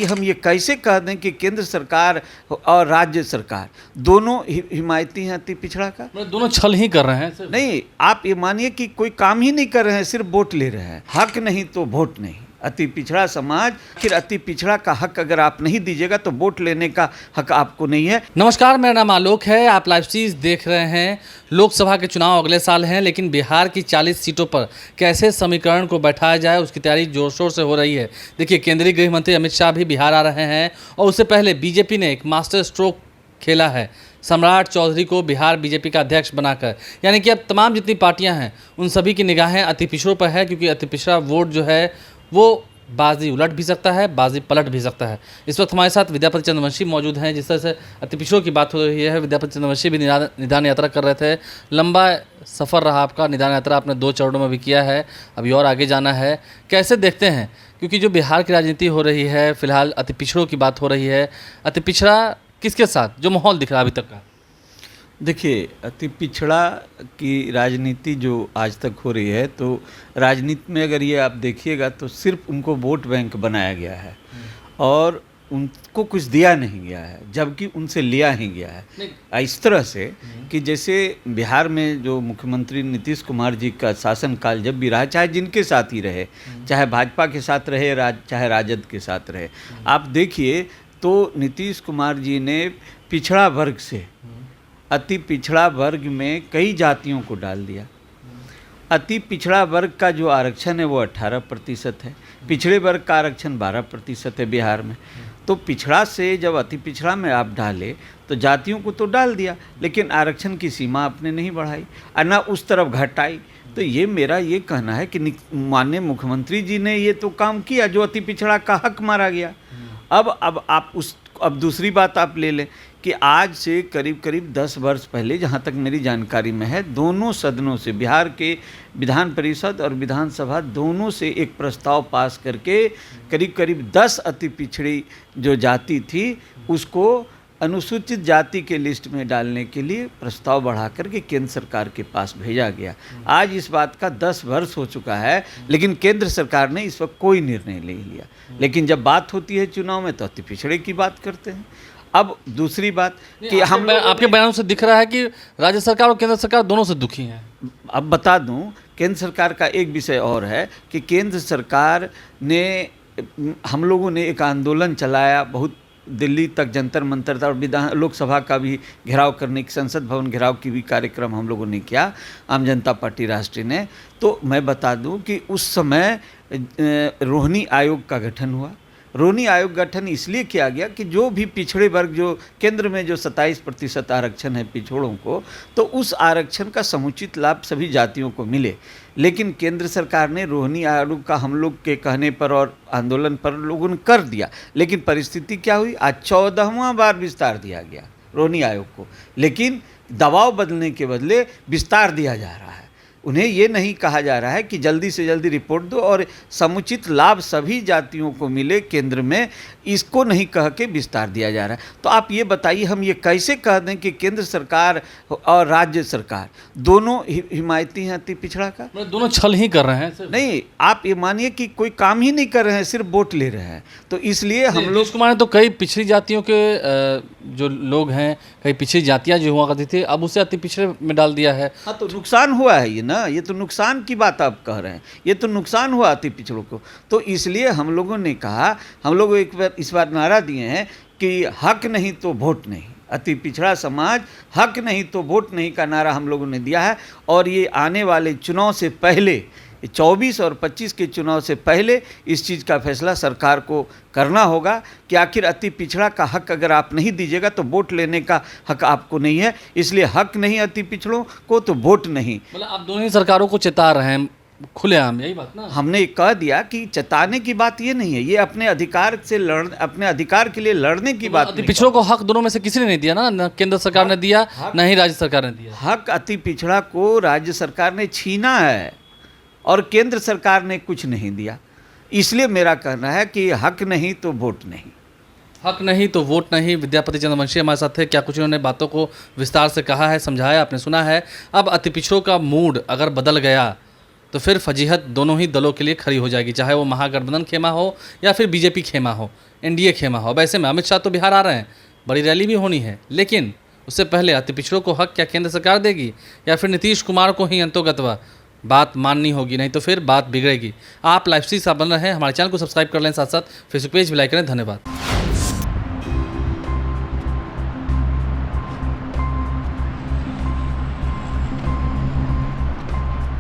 कि हम ये कैसे कह दें कि केंद्र सरकार और राज्य सरकार दोनों हिमायती हैं अति पिछड़ा का? मतलब दोनों छल ही कर रहे हैं सिर्फ। नहीं, आप ये मानिए कि कोई काम ही नहीं कर रहे हैं, सिर्फ वोट ले रहे हैं। हक नहीं तो वोट नहीं। अति पिछड़ा समाज, फिर अति पिछड़ा का हक अगर आप नहीं दीजिएगा तो वोट लेने का हक आपको नहीं है। नमस्कार, मेरा नाम आलोक है। आप लाइव सीरीज देख रहे हैं। लोकसभा के चुनाव अगले साल हैं, लेकिन बिहार की 40 सीटों पर कैसे समीकरण को बैठाया जाए उसकी तैयारी जोर शोर से हो रही है। देखिए, केंद्रीय गृह मंत्री अमित शाह भी बिहार आ रहे हैं और उससे पहले बीजेपी ने एक मास्टर स्ट्रोक खेला है सम्राट चौधरी को बिहार बीजेपी का अध्यक्ष बनाकर। यानी कि अब तमाम जितनी पार्टियां हैं उन सभी की निगाहें अति पिछड़ों पर है, क्योंकि अति पिछड़ा वोट जो है वो बाजी उलट भी सकता है, बाजी पलट भी सकता है। इस वक्त हमारे साथ विद्यापति चंद्रवंशी मौजूद हैं। जिस तरह से अति पिछड़ों की बात हो रही है, विद्यापति चंद्रवंशी भी निदान यात्रा कर रहे थे। लंबा सफ़र रहा आपका, निदान यात्रा आपने 2 चरणों में भी किया है, अभी और आगे जाना है। कैसे देखते हैं, क्योंकि जो बिहार की राजनीति हो रही है, फिलहाल अति पिछड़ों की बात हो रही है, अति पिछड़ा किसके साथ जो माहौल दिख रहा है अभी तक का? देखिए, अति पिछड़ा की राजनीति जो आज तक हो रही है, तो राजनीति में अगर ये आप देखिएगा तो सिर्फ उनको वोट बैंक बनाया गया है और उनको कुछ दिया नहीं गया है, जबकि उनसे लिया ही गया है। इस तरह से कि जैसे बिहार में जो मुख्यमंत्री नीतीश कुमार जी का शासनकाल जब भी रहा, चाहे जिनके साथ ही रहे, चाहे भाजपा के साथ रहे, चाहे राजद के साथ रहे, आप देखिए तो नीतीश कुमार जी ने पिछड़ा वर्ग से अति पिछड़ा वर्ग में कई जातियों को डाल दिया। अति पिछड़ा वर्ग का जो आरक्षण है वो 18% है, पिछड़े वर्ग का आरक्षण 12% है बिहार में। तो पिछड़ा से जब अति पिछड़ा में आप डाले तो जातियों को तो डाल दिया, लेकिन आरक्षण की सीमा आपने नहीं बढ़ाई और ना उस तरफ घटाई। तो ये मेरा ये कहना है कि माननीय मुख्यमंत्री जी ने ये तो काम किया जो अति पिछड़ा का हक मारा गया। अब दूसरी बात आप ले लें कि आज से करीब 10 वर्ष पहले, जहाँ तक मेरी जानकारी में है, दोनों सदनों से, बिहार के विधान परिषद और विधानसभा दोनों से एक प्रस्ताव पास करके करीब 10 अति पिछड़ी जो जाति थी उसको अनुसूचित जाति के लिस्ट में डालने के लिए प्रस्ताव बढ़ा करके केंद्र सरकार के पास भेजा गया। आज इस बात का 10 वर्ष हो चुका है, लेकिन केंद्र सरकार ने इस वक्त कोई निर्णय नहीं लिया। लेकिन जब बात होती है चुनाव में तो अति पिछड़े की बात करते हैं। अब दूसरी बात कि हम आपके बयानों से दिख रहा है कि राज्य सरकार और केंद्र सरकार दोनों से दुखी हैं। अब बता दूं, केंद्र सरकार का एक विषय और है कि केंद्र सरकार ने, हम लोगों ने एक आंदोलन चलाया, बहुत दिल्ली तक जंतर मंतर था और लोकसभा का भी घेराव करने की, संसद भवन घेराव की भी कार्यक्रम हम लोगों ने किया, आम जनता पार्टी राष्ट्रीय ने। तो मैं बता दूं कि उस समय रोहिणी आयोग का गठन हुआ। रोहिणी आयोग गठन इसलिए किया गया कि जो भी पिछड़े वर्ग, जो केंद्र में जो 27% आरक्षण है पिछड़ों को, तो उस आरक्षण का समुचित लाभ सभी जातियों को मिले। लेकिन केंद्र सरकार ने रोहिणी आयोग का हम लोग के कहने पर और आंदोलन पर लोगों ने कर दिया, लेकिन परिस्थिति क्या हुई, आज 14वां बार विस्तार दिया गया रोहिणी आयोग को, लेकिन दबाव बदलने के बदले विस्तार दिया जा रहा है। उन्हें ये नहीं कहा जा रहा है कि जल्दी से जल्दी रिपोर्ट दो और समुचित लाभ सभी जातियों को मिले केंद्र में, इसको नहीं कह के विस्तार दिया जा रहा है। तो आप ये बताइए, हम ये कैसे कह दें कि केंद्र सरकार और राज्य सरकार दोनों हिमायती हैं अति पिछड़ा का? मतलब दोनों छल ही कर रहे हैं सिर्फ। नहीं, आप ये मानिए कि कोई काम ही नहीं कर रहे हैं, सिर्फ वोट ले रहे हैं। तो इसलिए हम लोग कुमार तो कई पिछड़ी जातियों के जो लोग हैं, कई पिछड़ी जातियाँ जो हुआ करती थी, अब उसे अति पिछड़े में डाल दिया है। हाँ, तो नुकसान हुआ है ये ना, ये तो नुकसान की बात आप कह रहे हैं, ये तो नुकसान हुआ अति पिछड़ों को। तो इसलिए हम लोगों ने कहा, हम लोग एक बार इस बार नारा दिए हैं कि हक नहीं तो वोट नहीं। अति पिछड़ा समाज, हक नहीं तो वोट नहीं का नारा हम लोगों ने दिया है। और ये आने वाले चुनाव से पहले, 24 और 25 के चुनाव से पहले इस चीज़ का फैसला सरकार को करना होगा कि आखिर अति पिछड़ा का हक अगर आप नहीं दीजिएगा तो वोट लेने का हक आपको नहीं है। इसलिए हक नहीं अति पिछड़ों को तो वोट नहीं। मतलब आप दोनों ही सरकारों को चेता रहे हैं खुलेआम, यही बात ना? हमने कह दिया कि चेताने की बात ये नहीं है, ये अपने अधिकार से अपने अधिकार के लिए लड़ने की बात नहीं। पिछड़ों को हक दोनों में से किसी ने नहीं दिया ना, न केंद्र सरकार ने दिया, न ही राज्य सरकार ने दिया। हक अति पिछड़ा को राज्य सरकार ने छीना है और केंद्र सरकार ने कुछ नहीं दिया। इसलिए मेरा कहना है कि हक नहीं तो वोट नहीं। हक नहीं तो वोट नहीं। विद्यापति चंद्रवंशी हमारे साथ थे। क्या कुछ उन्होंने बातों को विस्तार से कहा है, समझाया, आपने सुना है। अब अति पिछड़ों का मूड अगर बदल गया तो फिर फजीहत दोनों ही दलों के लिए खड़ी हो जाएगी, चाहे वो महागठबंधन खेमा हो या फिर बीजेपी खेमा हो, एनडीए खेमा हो। वैसे में अमित शाह तो बिहार आ रहे हैं, बड़ी रैली भी होनी है, लेकिन उससे पहले अति पिछड़ों को हक क्या केंद्र सरकार देगी या फिर नीतीश कुमार को ही अंतोगत्वा बात माननी होगी, नहीं तो फिर बात बिगड़ेगी। आप लाइव से बन रहे हैं, हमारे चैनल को सब्सक्राइब कर लें, साथ साथ फेसबुक पेज भी लाइक करें। धन्यवाद।